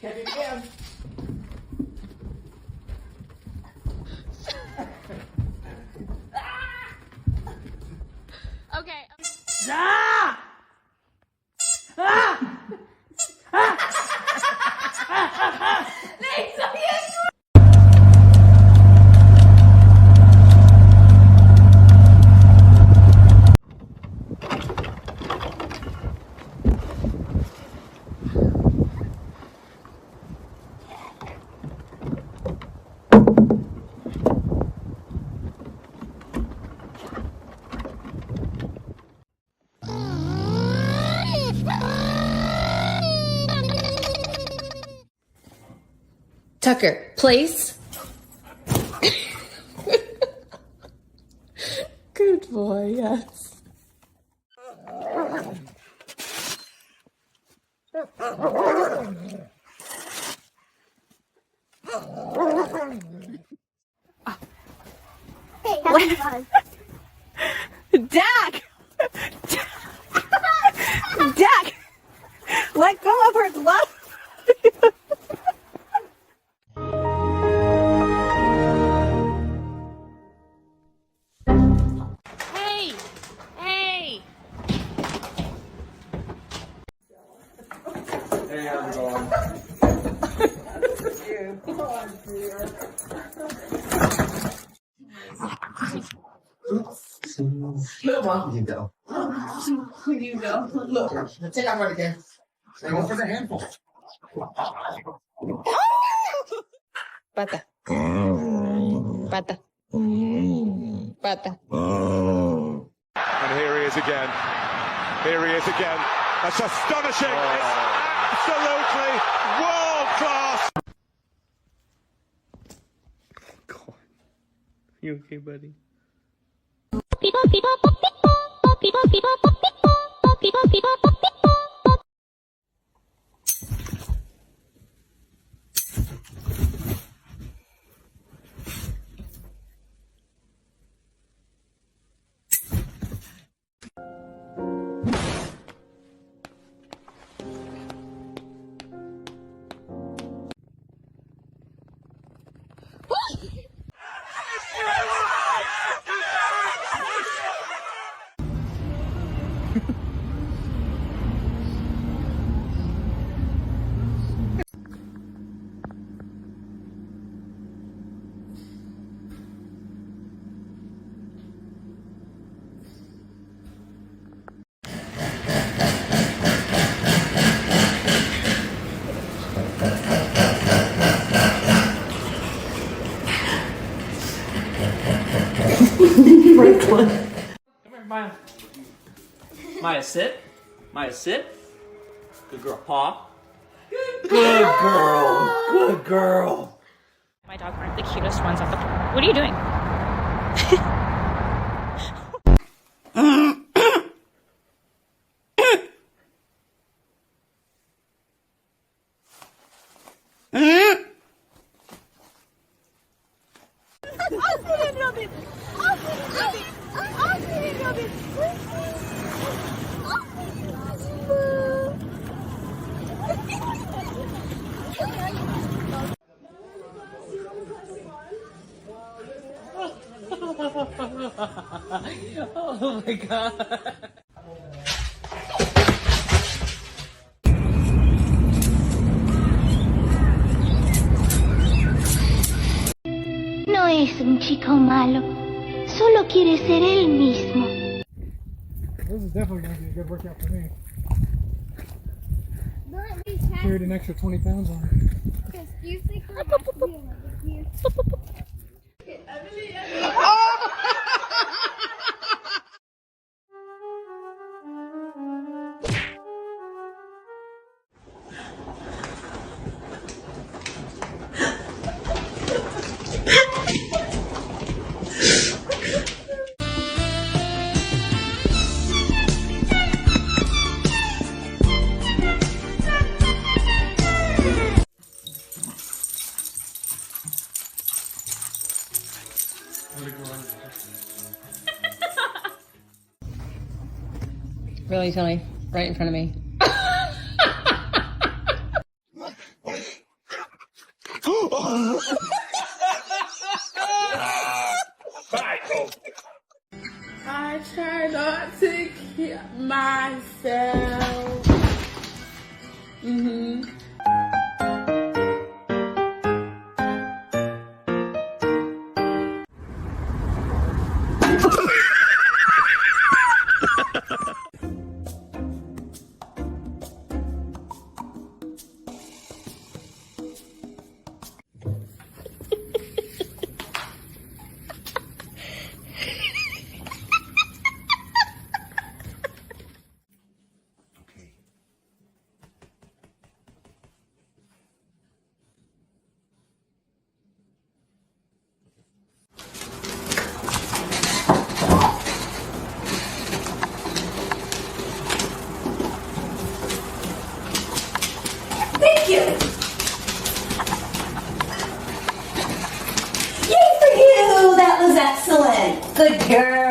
Catch it again. Okay. Ah! Ah! Nee, sag jetzt! Tucker, place. Good boy, yes. What? Dak! Dak! Let go of her glove! Hey! Hey! Hey, how's it going? Come on, dear. Come on, you go. You go. Look, take out right again. Go for the handful. Pata. Pata. Pata. And here he is again. Here he is again. That's astonishing. It's absolutely world class. God. You okay, buddy? Franklin. Come here, Maya. Maya, sit. Maya, sit. Good girl. Paw. Good girl. Good girl. My dog aren't the cutest ones on the planet. What are you doing? Oh my god. No es un chico malo, solo quiere ser él mismo. This is definitely going to be a good workout for me. Carried an extra 20 pounds on it. You think we're happy? Really, Tony? Right in front of me. I try not to kill myself. Thank you! Yay for you! That was excellent! Good girl!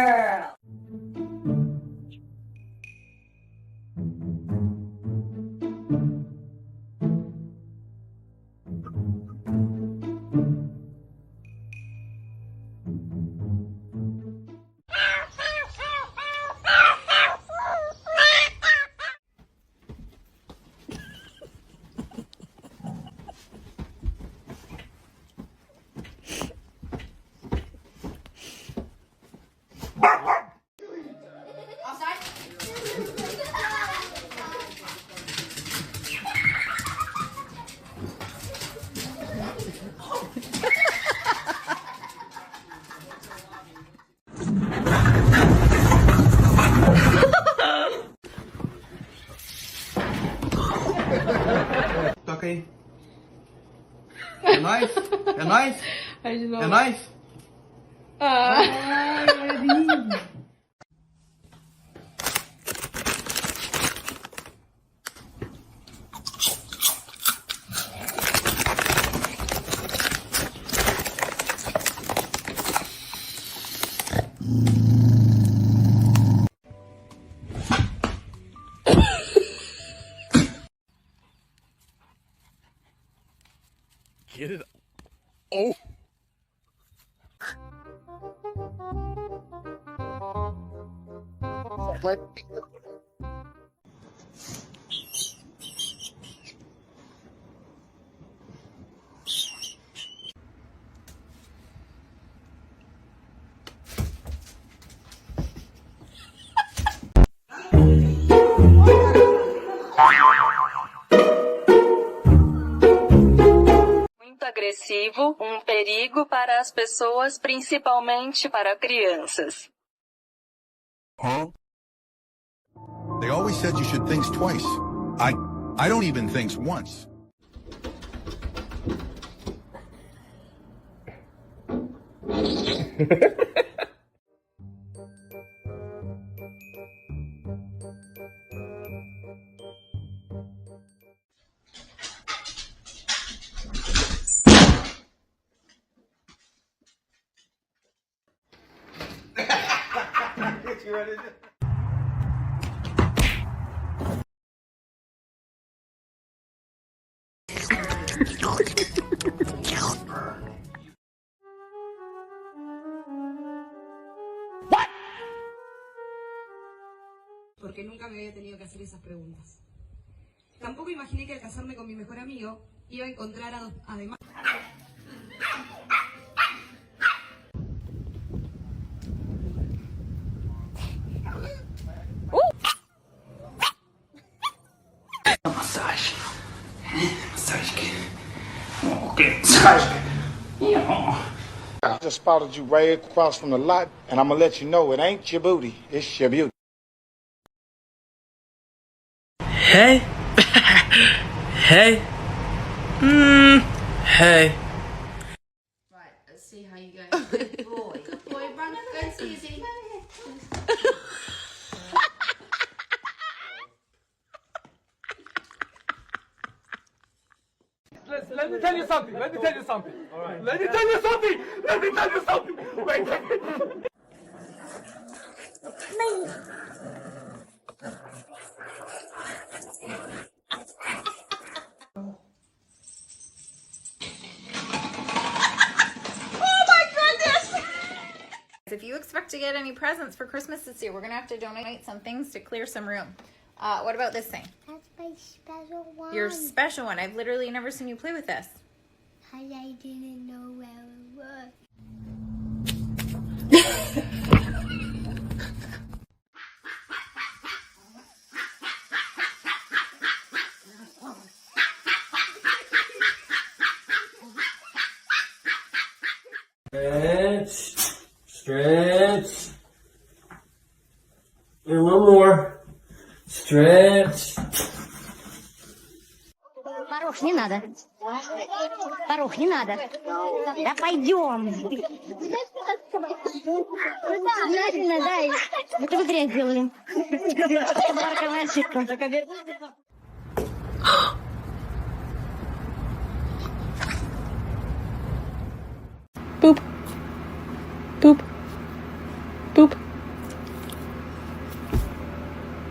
Toca aí. É nóis? É nóis? É nóis? Get it. Oh. Muito agressivo, um perigo para as pessoas, principalmente para crianças. Huh? They always said you should think twice. I don't even think once. Porque nunca me había tenido que hacer esas preguntas. Tampoco imaginé que al casarme con mi mejor amigo iba a encontrar además... Massagem. Massagem aqui. Ok, massagem. I just spotted you right across from the lot, and I'm gonna let you know it ain't your booty, it's your beauty. Hey. Hey. Hey. Right, let's see how you go. Good boy. Good boy, run. Go and see Izzy. Let me tell you something. Let me tell you something. All right. Let me tell you something. Let me tell you something. Wait. if you expect to get any presents for Christmas this year, we're going to have to donate some things to clear some room. What about this thing? That's my special one. Your special one. I've literally never seen you play with this. I didn't know where it was. Stretch. And one more. Stretch. Порог не надо. Порог не надо. Да пойдем. Обязательно, дай. Это вы дрянь сделали. Роковая ошибка. Boop. Boop. Boop.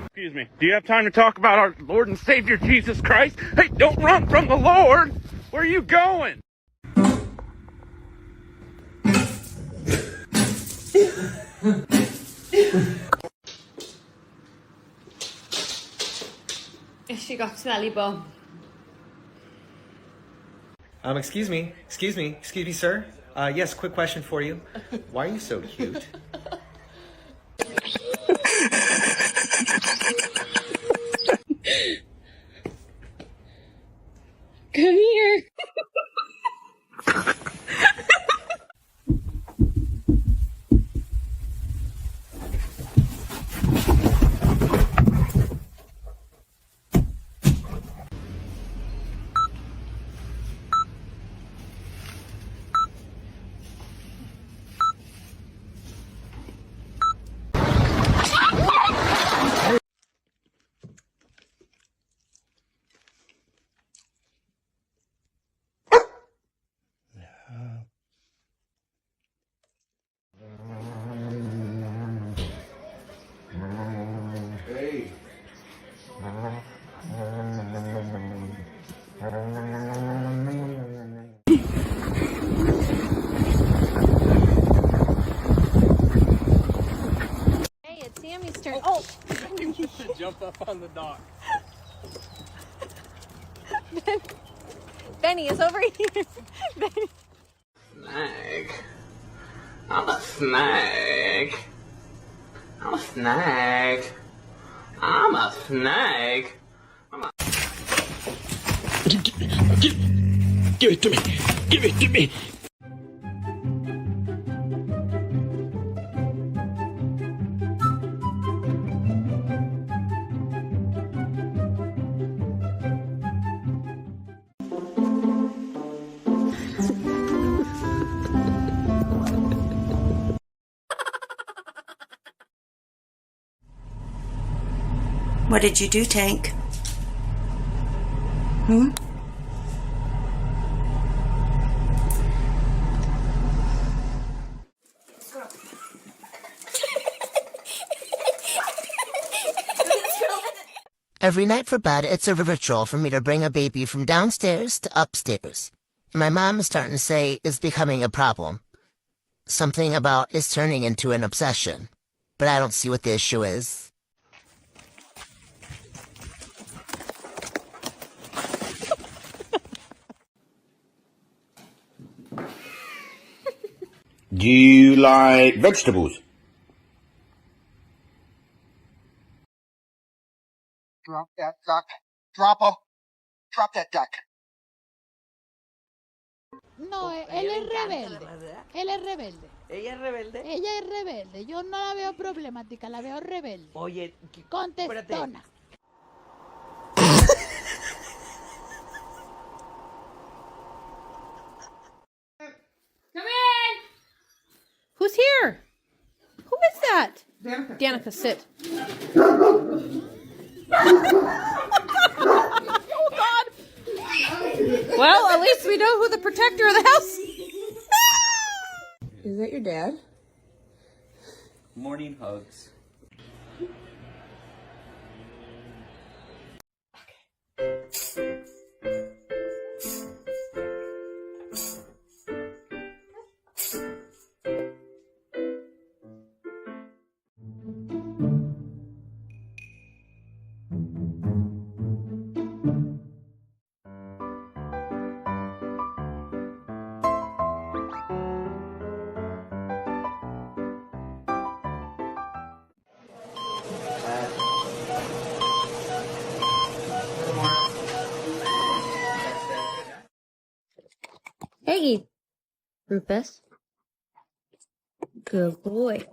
Excuse me. Do you have time to talk about our Lord and Savior Jesus Christ? Hey, don't run from the Lord! Where are you going? She got smelly bum. Excuse me, sir. Yes, quick question for you. Why are you so cute? Come here. Hey. Hey, it's Sammy's turn. Oh! Jump up on the dock. Benny is over here. Benny. Snag. I'm a snag. I'm a snag. I'm a snag. Give it to me. Give it to me. What did you do, Tank? Hmm? Every night for bed, it's a ritual for me to bring a baby from downstairs to upstairs. My mom is starting to say it's becoming a problem. Something about it's turning into an obsession. But I don't see what the issue is. Do you like vegetables? Drop that duck. Drop that duck. No, él es rebelde. Él es rebelde. ¿Ella es rebelde? Ella es rebelde. Yo no la veo problemática, la veo rebelde. Oye, contestona. Come in! Who's here? Who is that? Danica. Danica, sit. Oh, God. Well, at least we know who the protector of the house is. Is that your dad? Morning hugs. Hey, Rufus. Good boy.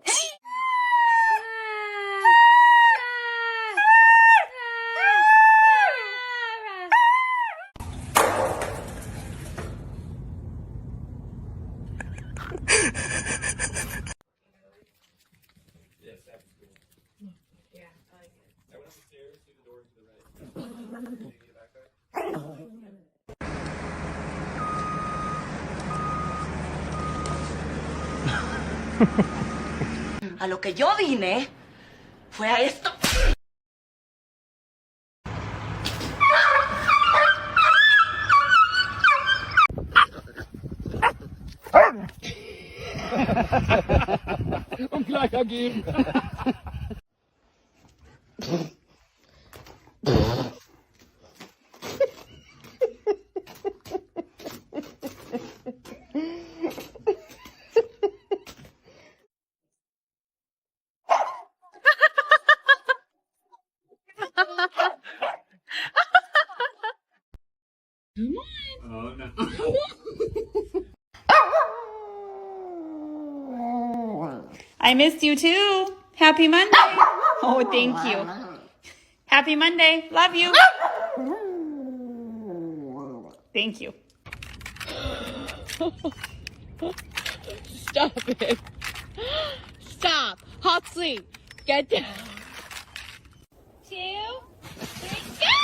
A lo que yo vine fue a esto. Und gleich ergeben. Oh no. I missed you too. Happy Monday. Oh, thank you. Happy Monday. Love you. Thank you. Stop it. Stop. Hot sleep. Get down. 2, 3, go!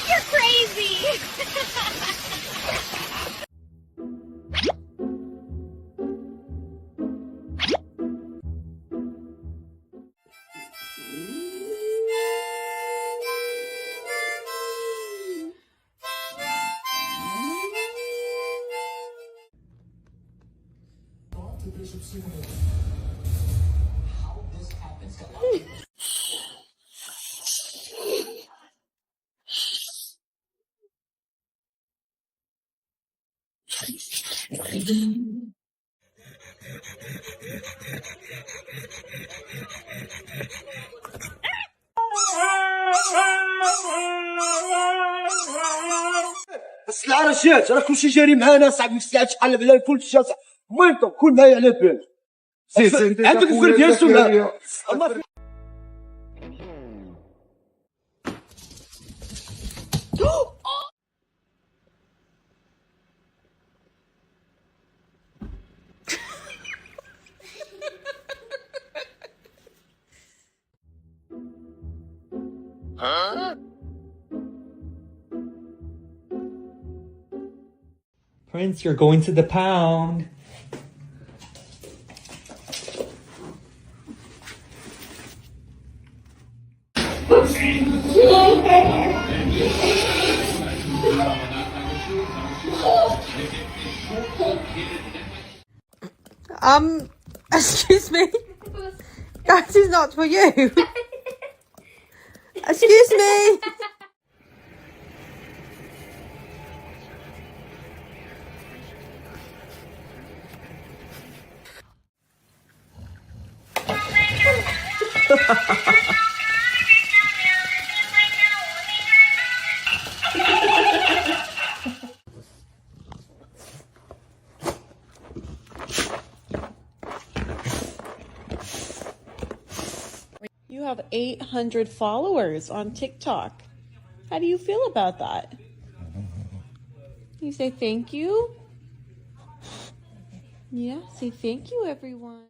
You're crazy. بس العرشات راه كلشي جاري معانا صاحبي في الساعه شحال بلا الفول في الشاشه مولتو كل ما على بال عندك الفول ديال السنه Prince, you're going to the pound. Excuse me. That is not for you. Excuse me. You have 800 followers on TikTok. How do you feel about that? You say thank you? Yeah, say thank you, everyone.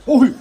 Oi!